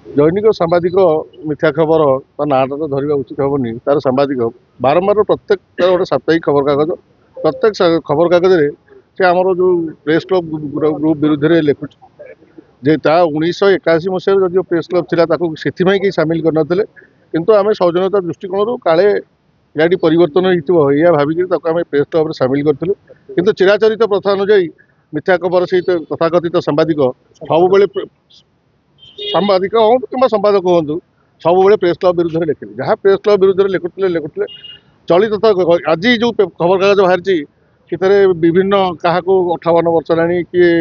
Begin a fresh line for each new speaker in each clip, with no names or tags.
ଜୈନିକ ସାମ୍ବାଦିକ ମିଥ୍ୟା ଖବର ତା ନାଁଟା ତ ଧରିବା ଉଚିତ ହେବନି। ତାର ସାମ୍ବାଦିକ ବାରମ୍ବାର ପ୍ରତ୍ୟେକ ତାର ଗୋଟେ ସାପ୍ତାହିକ ଖବରକାଗଜ, ପ୍ରତ୍ୟେକ ଖବରକାଗଜରେ ସେ ଆମର ଯେଉଁ ପ୍ରେସ୍ କ୍ଲବ ଗ୍ରୁପ ବିରୁଦ୍ଧରେ ଲେଖୁଛି ଯେ ତା 1981 ମସିହାରେ ଯଦିଓ ପ୍ରେସ୍ କ୍ଲବ ଥିଲା ତାକୁ ସେଥିପାଇଁ କେହି ସାମିଲ କରିନଥିଲେ, କିନ୍ତୁ ଆମେ ସୌଜନ୍ୟତା ଦୃଷ୍ଟିକୋଣରୁ କାଳେ ଏହାଟି ପରିବର୍ତ୍ତନ ହେଇଥିବ ଏହା ଭାବିକି ତାକୁ ଆମେ ପ୍ରେସ୍ କ୍ଲବରେ ସାମିଲ କରିଥିଲୁ। କିନ୍ତୁ ଚିରାଚରିତ ପ୍ରଥା ଅନୁଯାୟୀ ମିଥ୍ୟା ଖବର ସହିତ ତଥାକଥିତ ସାମ୍ବାଦିକ ସବୁବେଳେ ସାମ୍ବାଦିକ ହୁଅନ୍ତୁ କିମ୍ବା ସମ୍ପାଦକ ହୁଅନ୍ତୁ ସବୁବେଳେ ପ୍ରେସ୍ କ୍ଲବ ବିରୁଦ୍ଧରେ ଲେଖିଲେ, ଯାହା ପ୍ରେସ୍ କ୍ଲବ ବିରୁଦ୍ଧରେ ଲେଖୁଥିଲେ। ଚଳିତ ଆଜି ଯେଉଁ ଖବରକାଗଜ ବାହାରିଛି ସେଥିରେ ବିଭିନ୍ନ କାହାକୁ 58 ବର୍ଷ ହେଲାଣି, କିଏ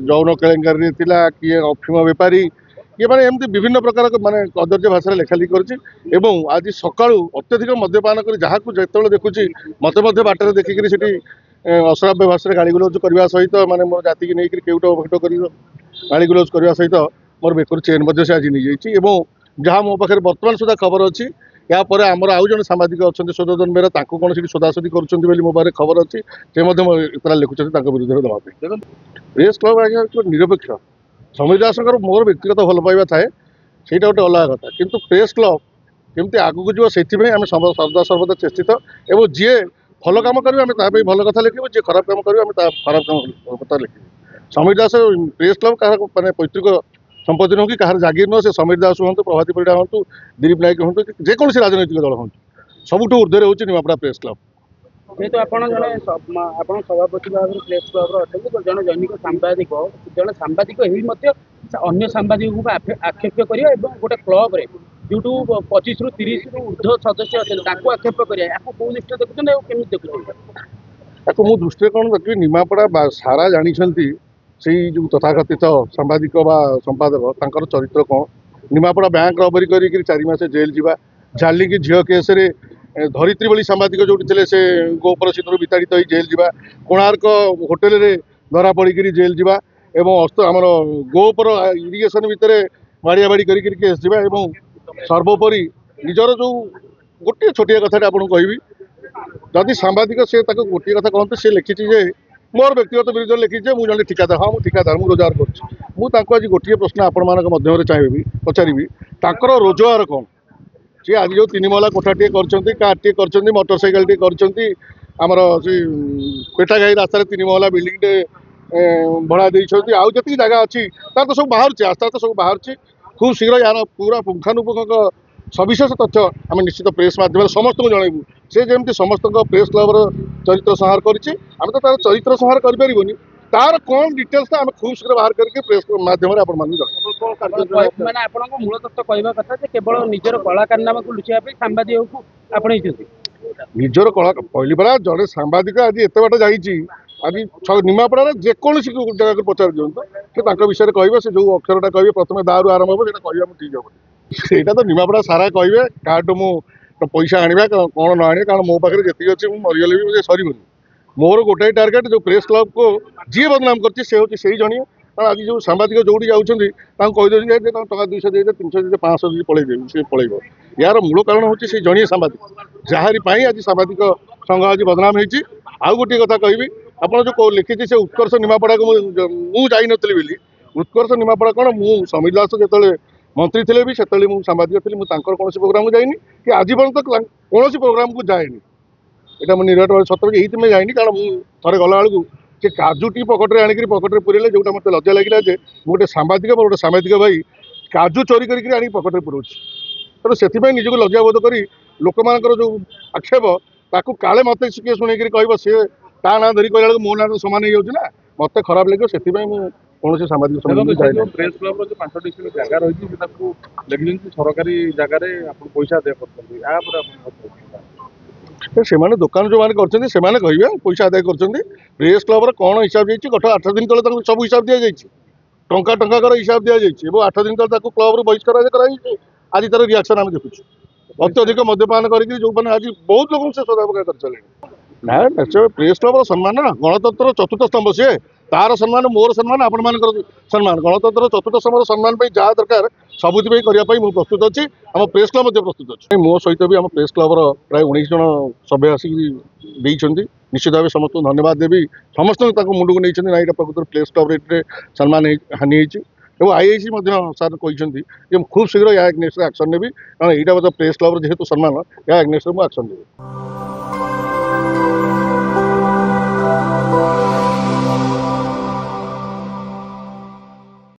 ଯୌନ କେଳେଙ୍କାରୀରେ ଥିଲା, କିଏ ଅଫିମ ବେପାରୀ, କିଏ ମାନେ ଏମିତି ବିଭିନ୍ନ ପ୍ରକାର ମାନେ କଦର୍ଯ୍ୟ ଭାଷାରେ ଲେଖାଲେଖି କରିଛି। ଏବଂ ଆଜି ସକାଳୁ ଅତ୍ୟଧିକ ମଦ୍ୟପାନ କରି ଯାହାକୁ ଯେତେବେଳେ ଦେଖୁଛି ମତେ ମଧ୍ୟ ବାଟରେ ଦେଖିକିରି ସେଠି ଅଶ୍ରାବ୍ୟ ଭାଷାରେ ଗାଳିଗୁଲଜ କରିବା ସହିତ ମାନେ ମୋ ଜାତିକି ନେଇକରି କେଉଟ ଭେଟ କରି ଗାଳିଗୁଲଜ କରିବା ସହିତ ମୋର ବେକରୁ ଚେନ୍ ମଧ୍ୟ ସେ ଆଜି ନେଇଯାଇଛି। ଏବଂ ଯାହା ମୋ ପାଖରେ ବର୍ତ୍ତମାନ ସୁଦ୍ଧା ଖବର ଅଛି, ଏହାପରେ ଆମର ଆଉ ଜଣେ ସାମ୍ବାଦିକ ଅଛନ୍ତି ସୋଦନ ବେହେରା, ତାଙ୍କୁ କ'ଣ ସେଠି ସୋଦାସୋଦି କରୁଛନ୍ତି ବୋଲି ମୋ ପାଖରେ ଖବର ଅଛି। ସେ ମଧ୍ୟ ଏତଲା ଲେଖୁଛନ୍ତି ତାଙ୍କ ବିରୁଦ୍ଧରେ ଦେବା ପାଇଁ। ଦେଖନ୍ତୁ ପ୍ରେସ୍ କ୍ଲବ ଆଜ୍ଞା ନିରପେକ୍ଷ। ସମୀର ଦାସଙ୍କର ମୋର ବ୍ୟକ୍ତିଗତ ଭଲ ପାଇବା ଥାଏ, ସେଇଟା ଗୋଟେ ଅଲଗା କଥା, କିନ୍ତୁ ପ୍ରେସ୍ କ୍ଲବ କେମିତି ଆଗକୁ ଯିବ ସେଥିପାଇଁ ଆମେ ସଦା ସର୍ବଦା ଚେଷ୍ଟିତ। ଏବଂ ଯିଏ ଭଲ କାମ କରିବେ ଆମେ ତା ପାଇଁ ଭଲ କଥା ଲେଖିବୁ, ଯିଏ ଖରାପ କାମ କରିବେ ଆମେ ତା ଖରାପ କଥା ଲେଖିବୁ। ସମୀର ଦାସ ପ୍ରେସ୍ କ୍ଲବ କାହାର ମାନେ ପୈତୃକ ସମ୍ପତ୍ତି ନୁହଁ କି କାହାର ଜାଗିର ନୁହଁ। ସେ ସମୀର ଦାସ ହୁଅନ୍ତୁ, ପ୍ରଭାତୀ ପରିଡ଼ା ହୁଅନ୍ତୁ, ଦିଲ୍ଲୀପ ନାୟକ ହୁଅନ୍ତୁ, ଯେକୌଣସି ରାଜନୈତିକ ଦଳ ହୁଅନ୍ତୁ, ସବୁଠୁ ଉର୍ଦ୍ଧ୍ୱରେ ହେଉଛି ନିମାପଡ଼ା ପ୍ରେସ୍ କ୍ଲବ।
ଯେହେତୁ ଆପଣ ଜଣେ ଆପଣ ସଭାପତି ଭାବରେ ପ୍ରେସ୍ କ୍ଲବର ଅଛନ୍ତି, ଜଣେ ଜୈନିକ ସାମ୍ବାଦିକ, ଜଣେ ସାମ୍ବାଦିକ ହେଇ ମଧ୍ୟ ଅନ୍ୟ ସାମ୍ବାଦିକଙ୍କୁ ଆକ୍ଷେପ କରିବା ଏବଂ ଗୋଟେ କ୍ଲବରେ ଯୋଉଠୁ 25ରୁ 30ରୁ ଉର୍ଦ୍ଧ୍ୱ ସଦସ୍ୟ ଅଛନ୍ତି ତାଙ୍କୁ ଆକ୍ଷେପ କରିବା, ୟାକୁ କୋଉ ଦୃଷ୍ଟିରେ ଦେଖୁଛନ୍ତି ଆଉ କେମିତି ଦେଖୁଛନ୍ତି?
ତାକୁ ମୁଁ ଦୃଷ୍ଟିରେ କ'ଣ ଦେଖିବି, ନିମାପଡ଼ା ସାରା ଜାଣିଛନ୍ତି ସେଇ ଯେଉଁ ତଥାକଥିତ ସାମ୍ବାଦିକ ବା ସମ୍ପାଦକ ତାଙ୍କର ଚରିତ୍ର କ'ଣ। ନିମାପଡ଼ା ବ୍ୟାଙ୍କ ରବରି କରିକିରି 4 ମାସ ଜେଲ୍ ଯିବା, ଝାଲିକି ଝିଅ କେସ୍ରେ ଧରିତ୍ରୀ ଭଳି ସାମ୍ବାଦିକ ଯେଉଁଠି ଥିଲେ ସେ ଗୋପର ସିନ୍ଦୁର ବିତାଡ଼ିତ ହୋଇ ଜେଲ୍ ଯିବା, କୋଣାର୍କ ହୋଟେଲରେ ଧରା ପଡ଼ିକିରି ଜେଲ୍ ଯିବା, ଏବଂ ଆମର ଗୋପର ଇରିଗେସନ ଭିତରେ ବାଡ଼ିଆବାଡ଼ି କରିକିରି କେସ୍ ଯିବା, ଏବଂ ସର୍ବୋପରି ନିଜର ଯେଉଁ ଗୋଟିଏ ଛୋଟିଆ କଥାଟା ଆପଣଙ୍କୁ କହିବି, ଯଦି ସାମ୍ବାଦିକ ସେ ତାକୁ ଗୋଟିଏ କଥା କହନ୍ତି, ସେ ଲେଖିଛି ଯେ ମୋର ବ୍ୟକ୍ତିଗତ ବିରୁଦ୍ଧରେ ଲେଖିଛି ଯେ ମୁଁ ଜଣେ ଠିକାଦାର। ହଁ ମୁଁ ଠିକାଦାର, ମୁଁ ରୋଜଗାର କରୁଛି। ମୁଁ ତାଙ୍କୁ ଆଜି ଗୋଟିଏ ପ୍ରଶ୍ନ ଆପଣମାନଙ୍କ ମଧ୍ୟରେ ଚାହିଁବି ପଚାରିବି, ତାଙ୍କର ରୋଜଗାର କ'ଣ? ସିଏ ଆଜି ଯେଉଁ 3 ମହଲା କୋଠାଟିଏ କରିଛନ୍ତି, କାର୍ଟିଏ କରିଛନ୍ତି, ମୋଟର ସାଇକେଲଟିଏ କରିଛନ୍ତି, ଆମର ସେ ପେଟାଘାଇ ରାସ୍ତାରେ 3 ମହଲା ବିଲ୍ଡିଂଟେ ଭଡ଼ା ଦେଇଛନ୍ତି, ଆଉ ଯେତିକି ଜାଗା ଅଛି ତାର ତ ସବୁ ବାହାରୁଛି, ଆସ୍ତେ ଆସ୍ତେ ସବୁ ବାହାରୁଛି। ଖୁବ୍ ଶୀଘ୍ର ୟାର ପୁରା ପୁଙ୍ଖାନୁପୁଙ୍ଖ ସବିଶେଷ ତଥ୍ୟ ଆମେ ନିଶ୍ଚିତ ପ୍ରେସ୍ ମାଧ୍ୟମରେ ସମସ୍ତଙ୍କୁ ଜଣାଇବୁ। ସେ ଯେମିତି ସମସ୍ତଙ୍କ ପ୍ରେସ୍ କ୍ଲବର ଚରିତ୍ର ସଂହାର କରିଛି, ଆମେ ତ ତାର ଚରିତ୍ର ସଂହାର କରିପାରିବୁନି, ତାର କ'ଣ ଡିଟେଲ୍ସ ଆମେ ଖୁବ୍ ଶୀଘ୍ର ବାହାର କରିକି ପ୍ରେସ୍ ମାଧ୍ୟମରେ ଆପଣମାନଙ୍କୁ ଜଣାଇବୁ।
ମାନେ ଆପଣଙ୍କ ମୂଳ ତତ୍ତ୍ୱ କହିବା କଥା ଯେ କେବଳ ନିଜର କଳା କାରନାମାକୁ ଲୁଚିବା ପାଇଁ ସାମ୍ବାଦିକକୁ ଆପଣେଇଛନ୍ତି।
ନିଜର କଳା କହିଲି ପରା, ଜଣେ ସାମ୍ବାଦିକ ଆଜି ଏତେ ବାଟ ଯାଇଛି, ଆଜି ନିମାପଡ଼ାରେ ଯେକୌଣସି ଜାଗାକୁ ପଚାରି ଦିଅନ୍ତୁ ସେ ତାଙ୍କ ବିଷୟରେ କହିବେ। ସେ ଯେଉଁ ଅକ୍ଷରଟା କହିବେ ପ୍ରଥମେ ଦାରୁ ଆରମ୍ଭ ହେବ, ସେଇଟା କହିବା ମୁଁ ଠିକ୍ ହେବନି। ସେଇଟା ତ ନିମାପଡ଼ା ସାରା କହିବେ, କାହାଠୁ ମୁଁ ପଇସା ଆଣିବା କ'ଣ ନ ଆଣିବା, କାରଣ ମୋ ପାଖରେ ଯେତିକି ଅଛି ମୁଁ ମରିଗଲେ ବି ସରିବନି। ମୋର ଗୋଟାଏ ଟାର୍ଗେଟ୍, ଯେଉଁ ପ୍ରେସ୍ କ୍ଲବକୁ ଯିଏ ବଦନାମ କରିଛି ସେ ହେଉଛି ସେଇ ଜଣିଏ। କାରଣ ଆଜି ଯେଉଁ ସାମ୍ବାଦିକ ଯେଉଁଠି ଯାଉଛନ୍ତି ତାଙ୍କୁ କହିଦେଉଛନ୍ତି ଯେ ତାଙ୍କୁ ଟଙ୍କା 200 ଦେଇଦେ, 300 ଦେଇଦେ, 500 ଦେଇକି ପଳେଇଦେବି, ସେ ପଳେଇବ। ଏହାର ମୂଳ କାରଣ ହେଉଛି ସେଇ ଜଣିଏ ସାମ୍ବାଦିକ, ଯାହାରି ପାଇଁ ଆଜି ସାମ୍ବାଦିକ ସଂଘ ଆଜି ବଦନାମ ହେଇଛି। ଆଉ ଗୋଟିଏ କଥା କହିବି, ଆପଣ ଯେଉଁ ଲେଖିଛି ସେ ଉତ୍କର୍ଷ ନିମାପଡ଼ାକୁ ମୁଁ ଯାଇନଥିଲି ବୋଲି। ଉତ୍କର୍ଷ ନିମାପଡ଼ା କ'ଣ, ମୁଁ ସମୀର ଦାସ ଯେତେବେଳେ ମନ୍ତ୍ରୀ ଥିଲେ ବି ସେତେବେଳେ ମୁଁ ସାମ୍ବାଦିକ ଥିଲି, ମୁଁ ତାଙ୍କର କୌଣସି ପ୍ରୋଗ୍ରାମକୁ ଯାଇନି କି ଆଜି ପର୍ଯ୍ୟନ୍ତ କୌଣସି ପ୍ରୋଗ୍ରାମକୁ ଯାଏନି। এটা ମୁଁ ନିରାଟ ସତରେ ଏଇଥିପାଇଁ ଯାଇନି, କାରଣ ମୁଁ ଥରେ ଗଲାବେଳକୁ ସେ କାଜୁଟି ପକେଟରେ ଆଣିକିରି ପକେଟରେ ପୁରେଇଲେ, ଯେଉଁଟା ମୋତେ ଲଜ୍ଜା ଲାଗିଲା ଯେ ମୁଁ ଗୋଟେ ସାମ୍ବାଦିକ ମୋର ଗୋଟେ ସାମ୍ବାଦିକ ଭାଇ କାଜୁ ଚୋରି କରିକି ଆଣିକି ପକେଟରେ ପୁରଉଛି। ତେଣୁ ସେଥିପାଇଁ ନିଜକୁ ଲଜ୍ଜାବୋଧ କରି ଲୋକମାନଙ୍କର ଯେଉଁ ଆକ୍ଷେପ ତାକୁ କାଳେ ମୋତେ କିଏ ଶୁଣିକିରି କହିବ, ସିଏ ତା ନାଁ ଧରି କହିଲା ବେଳକୁ ମୋ ନାଁ ସମାନ ହେଇଯାଉଛି ନା, ମୋତେ ଖରାପ ଲାଗିବ। ସେଥିପାଇଁ ମୁଁ କୌଣସି ସାମ୍ବାଦିକ
ପ୍ରେସ୍ କ୍ଲବର ଯେଉଁ 5ଟି ଜାଗା ରହିଛି ସେ ତାକୁ ଲେଖିଛନ୍ତି ସରକାରୀ ଜାଗାରେ ଆପଣ ପଇସା ଆଦାୟ କରୁଛନ୍ତି, ଏହା ଉପରେ ଆପଣ
ସେମାନେ ଦୋକାନ ଯେଉଁମାନେ କରିଛନ୍ତି ସେମାନେ କହିବେ ପଇସା ଆଦାୟ କରୁଛନ୍ତି। ପ୍ରେସ୍ କ୍ଲବର କ'ଣ ହିସାବ ଯାଇଛି, ଗତ 8 ଦିନ ତଳେ ତାଙ୍କୁ ସବୁ ହିସାବ ଦିଆଯାଇଛି, ଟଙ୍କା ଟଙ୍କାକର ହିସାବ ଦିଆଯାଇଛି, ଏବଂ 8 ଦିନ ତଳେ ତାକୁ କ୍ଲବରୁ ବହିଷ୍କାର କରାଯାଇଛି। ଆଜି ତାର ରିଆକ୍ସନ୍ ଆମେ ଦେଖୁଛୁ, ଅତ୍ୟଧିକ ମଦ୍ୟପାନ କରିକି ଯେଉଁମାନେ ଆଜି ବହୁତ ଲୋକଙ୍କୁ ସେ ସଦାପକା କରିସାରିଲେଣି। ନା ନିଶ୍ଚୟ ପ୍ରେସ୍ କ୍ଲବର ସମ୍ମାନ, ଗଣତନ୍ତ୍ରର ଚତୁର୍ଥ ସ୍ତମ୍ଭ ସିଏ, ତାର ସମ୍ମାନ ମୋର ସମ୍ମାନ ଆପଣମାନଙ୍କର ସମ୍ମାନ, ଗଣତନ୍ତ୍ରର ଚତୁର୍ଥ ସ୍ତମ୍ଭର ସମ୍ମାନ ପାଇଁ ଯାହା ଦରକାର ସବୁଥିପାଇଁ କରିବା ପାଇଁ ମୁଁ ପ୍ରସ୍ତୁତ ଅଛି। ଆମ ପ୍ରେସ୍ କ୍ଲବ ମଧ୍ୟ ପ୍ରସ୍ତୁତ ଅଛି। ମୋ ସହିତ ବି ଆମ ପ୍ରେସ୍ କ୍ଲବର ପ୍ରାୟ 19 ଜଣ ସଭ୍ୟ ଆସିକି ଦେଇଛନ୍ତି। ନିଶ୍ଚିତ ଭାବେ ସମସ୍ତଙ୍କୁ ଧନ୍ୟବାଦ ଦେବି, ସମସ୍ତଙ୍କୁ ତାଙ୍କୁ ମୁଣ୍ଡକୁ ନେଇଛନ୍ତି ନା ଏଇଟା ପ୍ରକୃତରେ ପ୍ରେସ୍ କ୍ଲବରେ ଏଥିରେ ସମ୍ମାନ ହାନି ହେଇଛି। এবং ଆଇଆଇସି ମଧ୍ୟ ସାର୍ କହିଛନ୍ତି ଯେ ମୁଁ ଖୁବ୍ ଶୀଘ୍ର ଏହା ଏଗନେଷ୍ଟରେ ଆକ୍ସନ୍ ନେବି କାରଣ ଏଇଟା ମଧ୍ୟ ପ୍ରେସ୍ କ୍ଲବ୍ର ଯେହେତୁ ସମ୍ମାନ ଏହା ଏଗନେଷ୍ଟରେ ମୁଁ ଆକ୍ସନ୍ ନେବି।